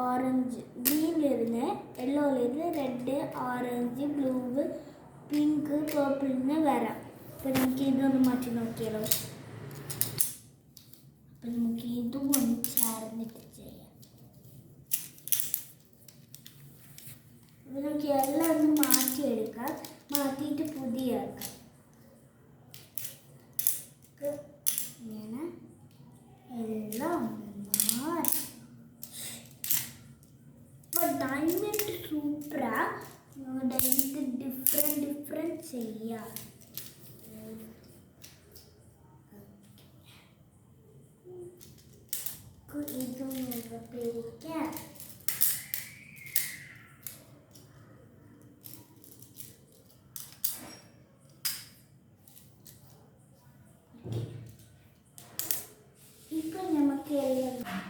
Orange, ഗ്രീനിലിരുന്ന് യെല്ലോയിലിരുന്ന് red, orange, blue, pink, പേർപ്പിളിന് വരാം. അപ്പോൾ നമുക്ക് ഇതൊന്ന് മാറ്റി നോക്കിയാലോ. അപ്പം നമുക്ക് ഇതും ഒന്ന് ചേർന്നിട്ട് ചെയ്യാം. അപ്പോൾ നമുക്ക് എല്ലാം ഒന്ന് മാറ്റിയെടുക്കാം. മാറ്റിയിട്ട് പുതിയ ആക്കാം. ഇങ്ങനെ എല്ലാം മാറ്റി. അപ്പോൾ ഡയമണ്ട് സൂപ്പറാ. ഇത് ഡിഫറെൻറ്റ് ചെയ്യാം. ഇതും പേരിക്കാം. ഇപ്പം നമുക്ക് എല്ലാം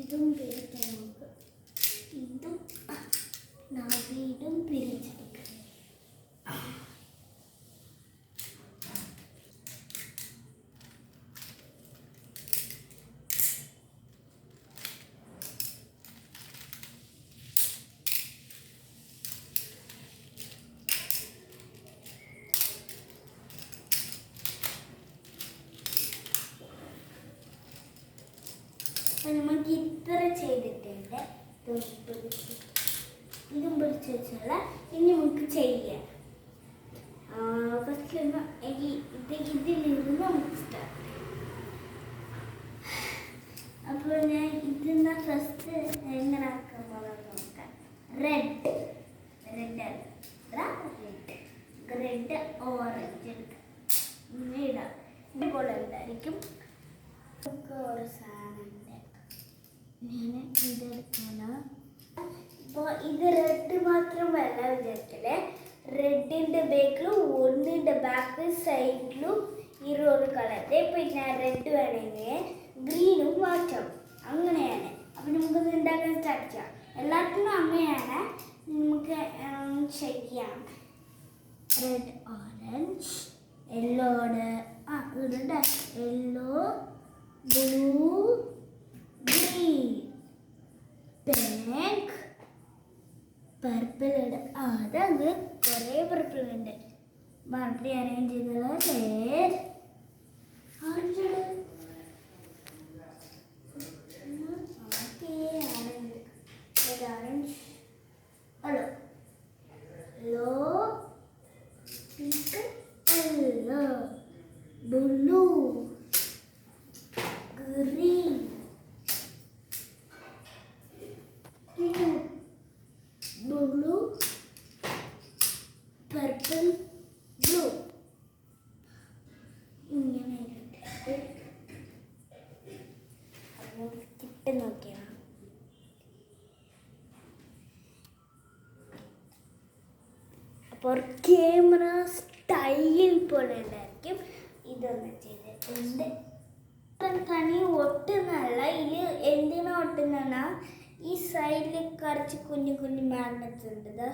ഇതും പേരിക്കാം. നമുക്ക് ഇതും നാവിടും പിരിച്ചെടുക്കാം. നമുക്ക് ഇത്ര ചെയ്തിട്ടുണ്ട്. ഇതും പിടിച്ച് വെച്ചാൽ ഇനി നമുക്ക് ചെയ്യാം. ഫസ്റ്റ് ഇതിലിരുന്ന് നമുക്ക് സ്റ്റാർട്ട് ചെയ്യാം. അപ്പോൾ ഞാൻ ഇതിന്ന് ഫസ്റ്റ് എങ്ങനെ ആക്കാൻ പോകുന്നത് നോക്കാം. റെഡ് ഓറഞ്ച് ഇടാം. ഇതുപോലെ ഉണ്ടായിരിക്കും. ഒരു സാധനം ഞാൻ ഇതെടുക്കാനോ. ഇപ്പോൾ ഇത് റെഡ് മാത്രമല്ല വിചാരിക്കല്ലേ. റെഡിൻ്റെ ബാക്കിലും ഒന്നിൻ്റെ ബാക്ക് സൈഡിലും ഒരു കളറ്. പിന്നെ റെഡ് വേണമെങ്കിൽ ഗ്രീനും മാറ്റാം. അങ്ങനെയാണ്. അപ്പം നമുക്കൊന്ന് ഉണ്ടാക്കാൻ സ്റ്റാർട്ട് ചെയ്യാം. എല്ലാത്തിനും അങ്ങനെയാണ് നമുക്ക് ചെയ്യാം. റെഡ് ഓറഞ്ച് യെല്ലോട് ഇടണ്ട. Yellow blue green pink purple അതങ്ങ് കുറേ പർപ്പിൾ ഉണ്ട്. മറുപടി അറേഞ്ച് ചെയ്തത് red orange orange hello yellow pink yellow blue green blue purple blue ഇങ്ങനെ കിട്ടി നോക്കിയാ. അപ്പോൾ ക്യാമറ സ്റ്റൈൽ പോലെ ഉണ്ടായിരിക്കും. ഇതൊന്ന് ചെയ്തിട്ടുണ്ട്. തനി ഒട്ടുന്നല്ല. ഇതിൽ എന്തിനാ ഒട്ടുന്ന ഈ സൈഡിൽ കുറച്ച് കുഞ്ഞു മാഗ്നറ്റ്സ് ഉണ്ട്.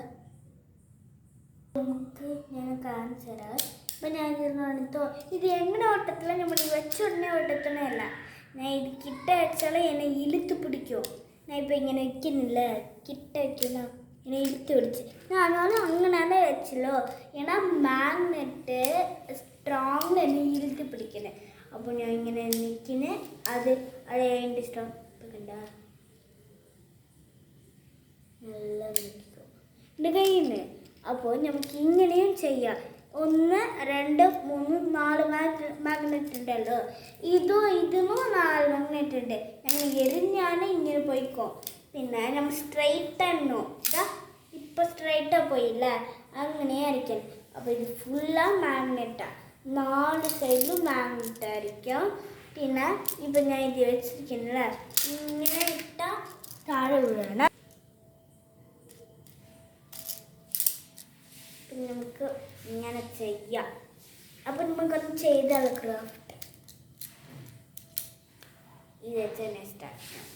നമുക്ക് ഞാൻ കാണിച്ചു തരാം. അപ്പം ഞാൻ ഇരുന്നോ ഇത് എങ്ങനെ ഓട്ടത്തില്ല. നമ്മൾ വെച്ചുടനെ ഓട്ടത്തിനല്ല. ഞാൻ ഇത് കിട്ട വെച്ചാൽ എന്നെ ഇളുത്ത് പിടിക്കുമോ. ഞാൻ ഇപ്പം ഇങ്ങനെ വെക്കുന്നില്ല. കിട്ട വയ്ക്കുന്ന ഇങ്ങനെ ഇളുത്ത് പിടിച്ച് ഞാനാലും അങ്ങനെ വെച്ചല്ലോ. ഏന്നാ മാഗ്നറ്റ് സ്ട്രോങ് എന്നെ ഇളുത്ത് പിടിക്കുന്നത്. അപ്പോൾ ഞാൻ ഇങ്ങനെ നിൽക്കുന്നത്. അത് എൻ്റെ ഇഷ്ടം കണ്ട നല്ല നിൽക്കും എൻ്റെ കയ്യിൽ നിന്ന്. അപ്പോൾ നമുക്ക് ഇങ്ങനെയും ചെയ്യാം. 1 2 3 4 മാഗ്നറ്റ് ഉണ്ടല്ലോ. ഇതിനും 4 മാഗ്നറ്റ് ഉണ്ട്. ഞങ്ങൾ എറിഞ്ഞാണ് ഇങ്ങനെ പോയിക്കോ. പിന്നെ നമ്മൾ സ്ട്രൈറ്റ് ആണോ ഇപ്പം സ്ട്രൈറ്റാണ് പോയില്ല. അങ്ങനെയായിരിക്കും. അപ്പോൾ ഇത് ഫുള്ളാണ് മാഗ്നറ്റാണ്. 4 സൈഡിലും മാഗ്നറ്റ് ആയിരിക്കും. പിന്നെ ഇപ്പം ഞാൻ ഇത് വെച്ചിരിക്കുന്നില്ല. ഇങ്ങനെ ഇട്ടാൽ താഴെ വീഴണം. പിന്നെ നമുക്ക് ഇങ്ങനെ ചെയ്യാം. അപ്പം നമുക്കൊന്ന് ചെയ്താൽ ക്രാഫ്റ്റ് ഇത് വെച്ച് തന്നെ സ്റ്റാർട്ട് ചെയ്യാം.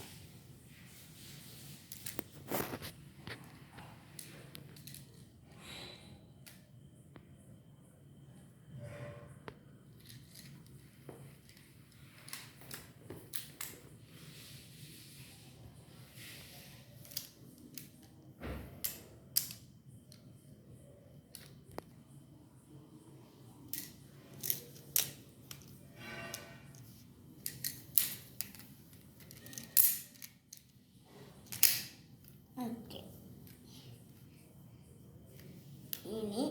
ഇനി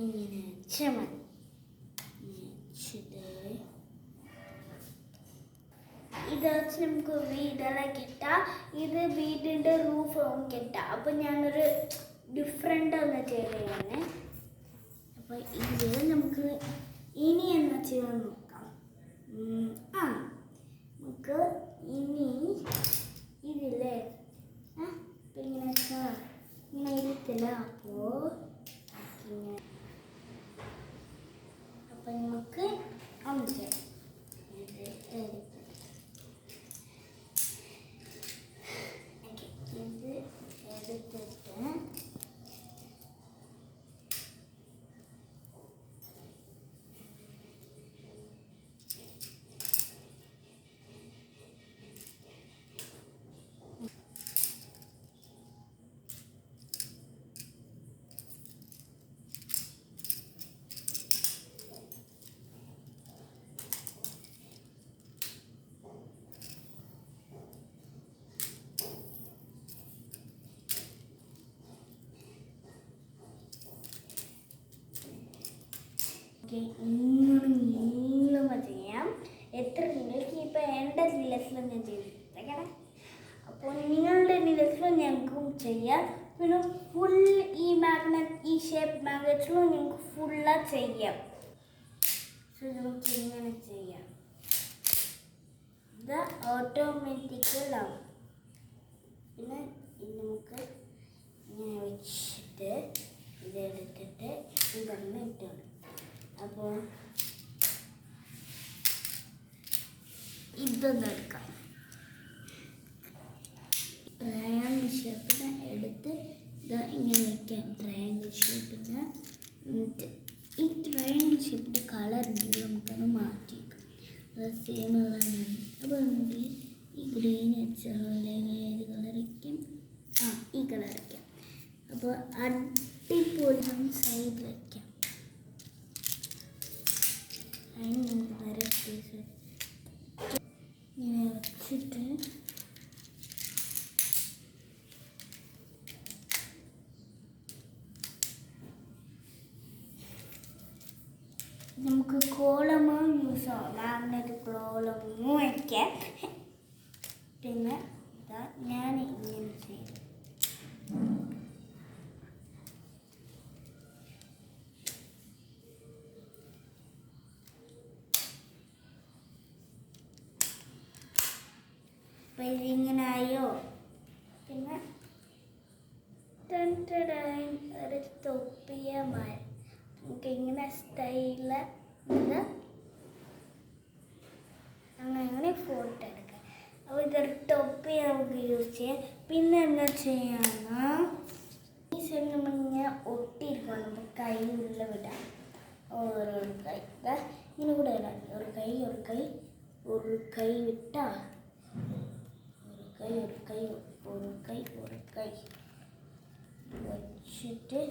ഇങ്ങനെ വെച്ചാൽ മതി. ഇത് വെച്ച് നമുക്ക് വീടെല്ലാം കെട്ടാം. ഇത് വീടിൻ്റെ റൂഫും കെട്ടാം. അപ്പം ഞാനൊരു ഡിഫറെൻ്റ് ഒന്ന് ചെയ്തതാണ്. അപ്പോൾ ഇത് നമുക്ക് ഇനി എന്നാ ചെയ്യാൻ നോക്കാം. നമുക്ക് ഇനി ഇതില്ലേ അപ്പം ഇങ്ങനെ വെച്ചാൽ ഇങ്ങനെ ഇരുത്തില്ല. അപ്പം നമുക്ക് അമ്മ ഇത് എടുത്തിട്ട് ഇങ്ങനെ നീളമ ചെയ്യാം. എത്ര നിങ്ങൾക്ക് ഇപ്പം എൻ്റെ നീളത്തിലും ഞാൻ ചെയ്തിരിക്കണം. അപ്പോൾ നിങ്ങളുടെ നീളത്തിലും ഞങ്ങൾക്കും ചെയ്യാം. പിന്നെ ഫുൾ ഈ മാഗ്നറ്റ് ഈ ഷേപ്പ് മാഗ്നറ്റിലും ഞങ്ങൾക്ക് ഫുള്ള് ചെയ്യാം. സോ നമുക്ക് ഇങ്ങനെ ചെയ്യാം. ഇത് ഓട്ടോമാറ്റിക്കലാവും. പിന്നെ നമുക്ക് ഇങ്ങനെ വെച്ചിട്ട് ഇതെടുത്തിട്ട് ഇതൊന്ന് ഇട്ടുണ്ട്. അപ്പോൾ ഇതൊന്നും എടുക്കാം. ട്രയാങ്കിൾ ഷേപ്പിന് എടുത്ത് ഇതാ ഇങ്ങനെ വയ്ക്കാം. ട്രയാങ്കിൾ ഷേപ്പിന് ഈ ട്രയാങ്കിൾ ഷേപ്പിൻ്റെ കളർ ഉണ്ടെങ്കിൽ നമുക്കത് മാറ്റിയേക്കാം. അത് സെയിം കളറാണ്. അപ്പോൾ നമുക്ക് ഈ ഗ്രീൻ വെച്ചാൽ അല്ലെങ്കിൽ ഏത് കളർ വയ്ക്കാം? ഈ കളർ വയ്ക്കാം. അപ്പോൾ അടിപൊളി സൈഡ് വയ്ക്കാം. അതിന് നമുക്ക് വേറെ പീസ് ഇങ്ങനെ വെച്ചിട്ട് നമുക്ക് കോളമോ യൂസ് ആവും. മാഗ്നറ്റ് കോളമോ വയ്ക്കാം. പിന്നെ ഇതാ ഞാൻ ഇങ്ങനെ ചെയ്യും. അപ്പം ഇതിങ്ങനായോ. പിന്നെ ഒരു തൊപ്പിയ മരം നമുക്ക് ഇങ്ങനെ സ്റ്റൈല് അങ്ങനെ ഫോട്ടോ എടുക്കാം. അപ്പോൾ ഇതൊരു തൊപ്പി നമുക്ക് യൂസ് ചെയ്യാം. പിന്നെ എന്താ ചെയ്യാന്ന് ഈ സൈഡ് നമ്മളിങ്ങനെ ഒട്ടിയിരിക്കണം. നമുക്ക് കൈ ഉള്ളിൽ വിടാം. ഓരോ കൈ ഇങ്ങനെ കൂടെ ഇടാം. ഒരു കൈ വിട്ടാ ഒരു കൈ വെച്ചിട്ട്